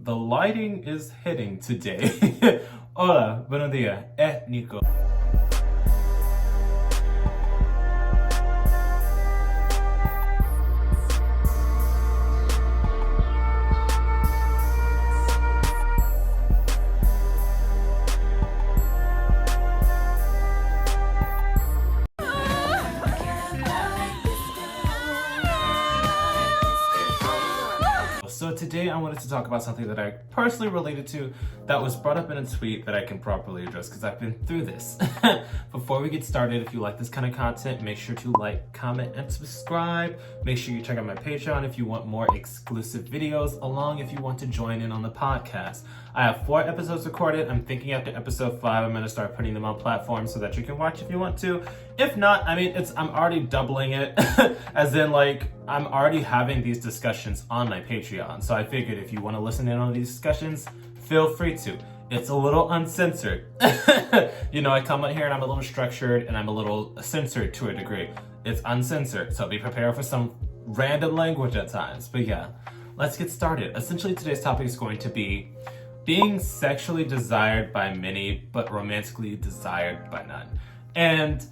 The lighting is hitting today. Hola, buenos días, Nico. So today I wanted to talk about something that I personally related to that was brought up in a tweet that I can properly address because I've been through this. Before we get started, if you like this kind of content, make sure to like, comment, and subscribe. Make sure you check out my Patreon if you want more exclusive videos, along if you want to join in on the podcast. I have 4 episodes recorded. I'm thinking after episode 5, I'm going to start putting them on platforms so that you can watch if you want to. If not, I mean, I'm already doubling it, as in like, I'm already having these discussions on my Patreon. So I figured if you want to listen in on these discussions, feel free to. It's a little uncensored. You know, I come out here and I'm a little structured and I'm a little censored to a degree. It's uncensored, so be prepared for some random language at times. But yeah, let's get started. Essentially, today's topic is going to be being sexually desired by many, but romantically desired by none. And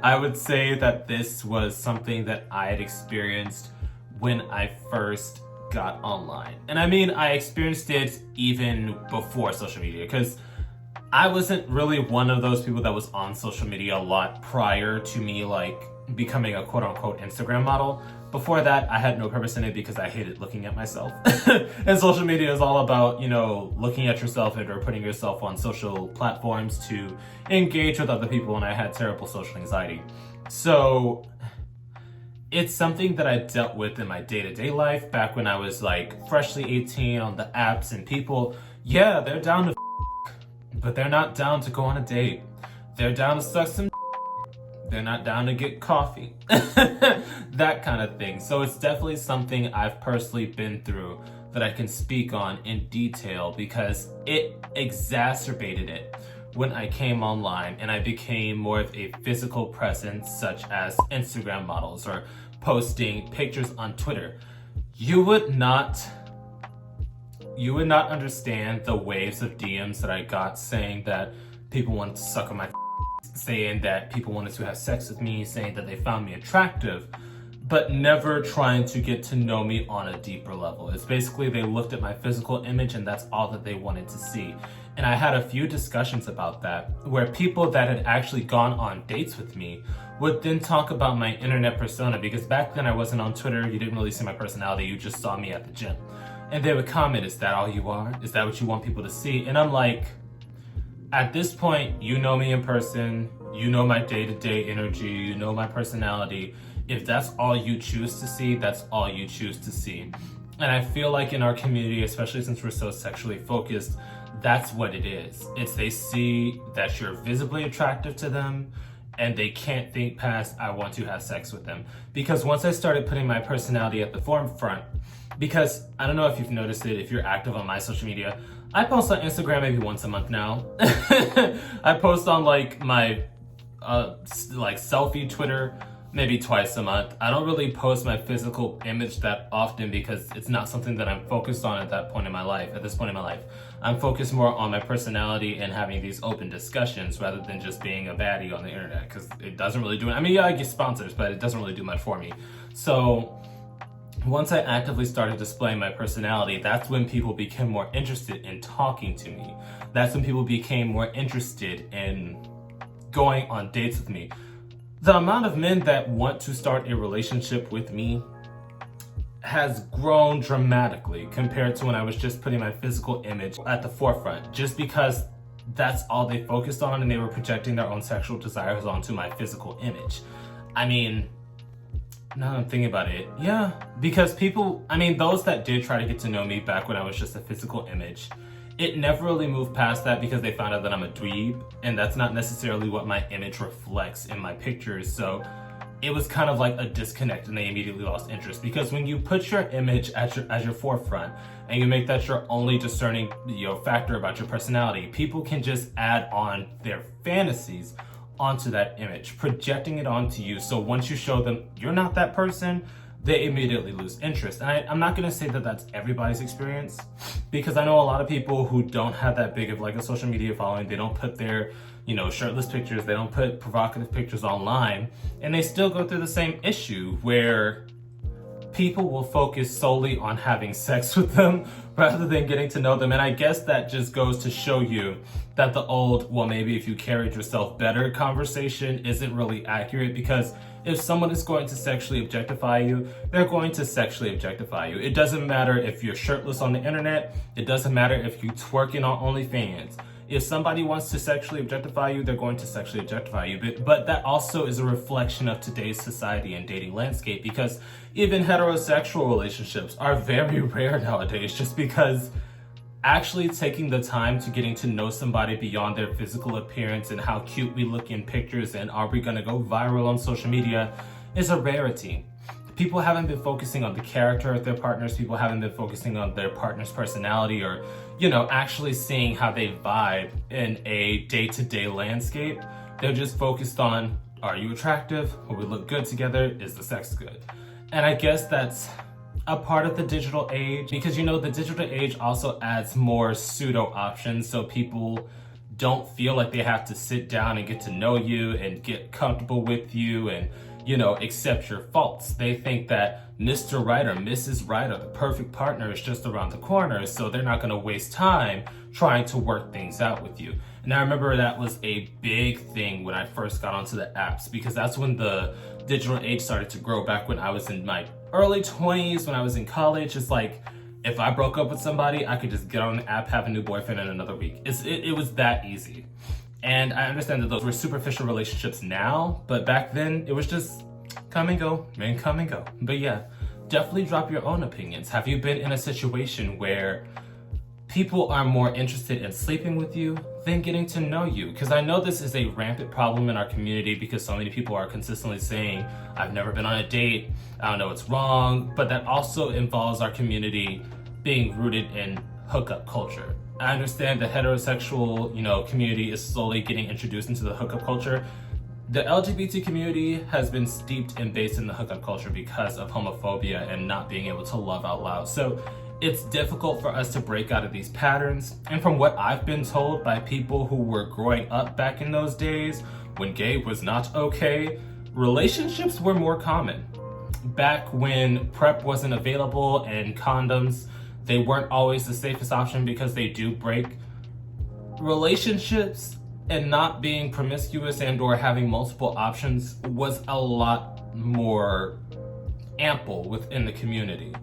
I would say that this was something that I had experienced when I first got online. And I mean, I experienced it even before social media, because I wasn't really one of those people that was on social media a lot prior to me like becoming a quote-unquote Instagram model. Before that, I had no purpose in it because I hated looking at myself. And social media is all about, you know, looking at yourself and or putting yourself on social platforms to engage with other people, and I had terrible social anxiety. So it's something that I dealt with in my day-to-day life back when I was like freshly 18 on the apps, and people, yeah, they're down to but they're not down to go on a date. They're down to suck some. They're not down to get coffee. That kind of thing. So it's definitely something I've personally been through that I can speak on in detail because it exacerbated it when I came online and I became more of a physical presence, such as Instagram models or posting pictures on Twitter. You would not understand the waves of DMs that I got saying that people wanted to suck on my saying that people wanted to have sex with me, saying that they found me attractive, but never trying to get to know me on a deeper level. It's basically they looked at my physical image and that's all that they wanted to see. And I had a few discussions about that where people that had actually gone on dates with me would then talk about my internet persona, because back then I wasn't on Twitter, you didn't really see my personality, you just saw me at the gym. And they would comment, "Is that all you are? Is that what you want people to see?" And I'm like, at this point, you know me in person, you know my day-to-day energy, you know my personality. If that's all you choose to see, that's all you choose to see. And I feel like in our community, especially since we're so sexually focused, that's what it is. It's they see that you're visibly attractive to them and they can't think past, I want to have sex with them. Because once I started putting my personality at the forefront, because I don't know if you've noticed it, if you're active on my social media, I post on Instagram maybe once a month now. I post on like my like selfie Twitter maybe twice a month. I don't really post my physical image that often because it's not something that I'm focused on at this point in my life. I'm focused more on my personality and having these open discussions rather than just being a baddie on the internet, because it doesn't really do it. I mean, yeah, I get sponsors, but it doesn't really do much for me. So once I actively started displaying my personality, that's when people became more interested in talking to me. That's when people became more interested in going on dates with me. The amount of men that want to start a relationship with me has grown dramatically compared to when I was just putting my physical image at the forefront, just because that's all they focused on and they were projecting their own sexual desires onto my physical image. I mean, now that I'm thinking about it, yeah, because people, I mean, those that did try to get to know me back when I was just a physical image, it never really moved past that because they found out that I'm a dweeb, and that's not necessarily what my image reflects in my pictures. So it was kind of like a disconnect and they immediately lost interest, because when you put your image as your forefront and you make that your only discerning factor about your personality, people can just add on their fantasies onto that image, projecting it onto you. So once you show them you're not that person, they immediately lose interest. And I'm not gonna say that that's everybody's experience, because I know a lot of people who don't have that big of like a social media following, they don't put their, you know, shirtless pictures, they don't put provocative pictures online, and they still go through the same issue where people will focus solely on having sex with them rather than getting to know them. And I guess that just goes to show you that the old, well, maybe if you carried yourself better conversation isn't really accurate, because if someone is going to sexually objectify you, they're going to sexually objectify you. It doesn't matter if you're shirtless on the internet. It doesn't matter if you're twerking on OnlyFans. If somebody wants to sexually objectify you, they're going to sexually objectify you. But that also is a reflection of today's society and dating landscape, because even heterosexual relationships are very rare nowadays, just because actually taking the time to getting to know somebody beyond their physical appearance and how cute we look in pictures and are we gonna go viral on social media is a rarity. People haven't been focusing on the character of their partners. People haven't been focusing on their partner's personality, or, you know, actually seeing how they vibe in a day-to-day landscape. They're just focused on, are you attractive? Will we look good together? Is the sex good? And I guess that's a part of the digital age, because, you know, the digital age also adds more pseudo options, so people don't feel like they have to sit down and get to know you and get comfortable with you and, you know, accept your faults. They think that Mr. Right or Mrs. Right or the perfect partner is just around the corner, so they're not gonna waste time trying to work things out with you. And I remember that was a big thing when I first got onto the apps, because that's when the digital age started to grow, back when I was in my early 20s, when I was in college. It's like, if I broke up with somebody, I could just get on the app, have a new boyfriend in another week. It was that easy. And I understand that those were superficial relationships now, but back then it was just come and go, man, come and go. But yeah, definitely drop your own opinions. Have you been in a situation where people are more interested in sleeping with you than getting to know you? Because I know this is a rampant problem in our community, because so many people are consistently saying, I've never been on a date, I don't know what's wrong, but that also involves our community being rooted in hookup culture. I understand the heterosexual, you know, community is slowly getting introduced into the hookup culture. The LGBT community has been steeped and based in the hookup culture because of homophobia and not being able to love out loud. So it's difficult for us to break out of these patterns. And from what I've been told by people who were growing up back in those days, when gay was not okay, relationships were more common. Back when PrEP wasn't available and condoms, they weren't always the safest option because they do break. Relationships and not being promiscuous and or having multiple options was a lot more ample within the community.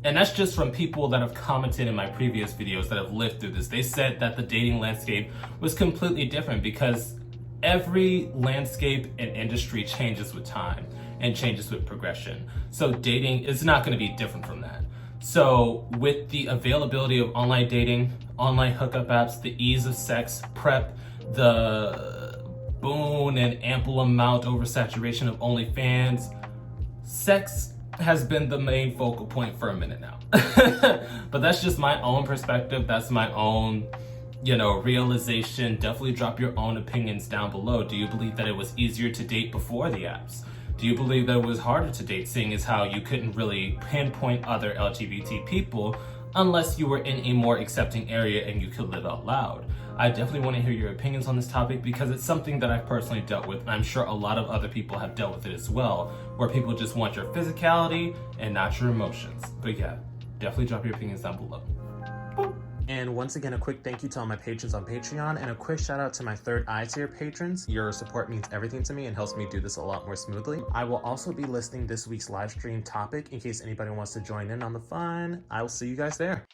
And that's just from people that have commented in my previous videos that have lived through this. They said that the dating landscape was completely different, because every landscape and industry changes with time and changes with progression. So dating is not going to be different from that. So with the availability of online dating, online hookup apps, the ease of sex, PrEP, the boon and ample amount oversaturation of OnlyFans, sex has been the main focal point for a minute now. But that's just my own perspective. That's my own, you know, realization. Definitely drop your own opinions down below. Do you believe that it was easier to date before the apps? Do you believe that it was harder to date, seeing as how you couldn't really pinpoint other LGBT people unless you were in a more accepting area and you could live out loud? I definitely want to hear your opinions on this topic, because it's something that I've personally dealt with, and I'm sure a lot of other people have dealt with it as well, where people just want your physicality and not your emotions. But yeah, definitely drop your opinions down below. And once again, a quick thank you to all my patrons on Patreon, and a quick shout out to my third eye tier patrons. Your support means everything to me and helps me do this a lot more smoothly. I will also be listing this week's live stream topic in case anybody wants to join in on the fun. I will see you guys there.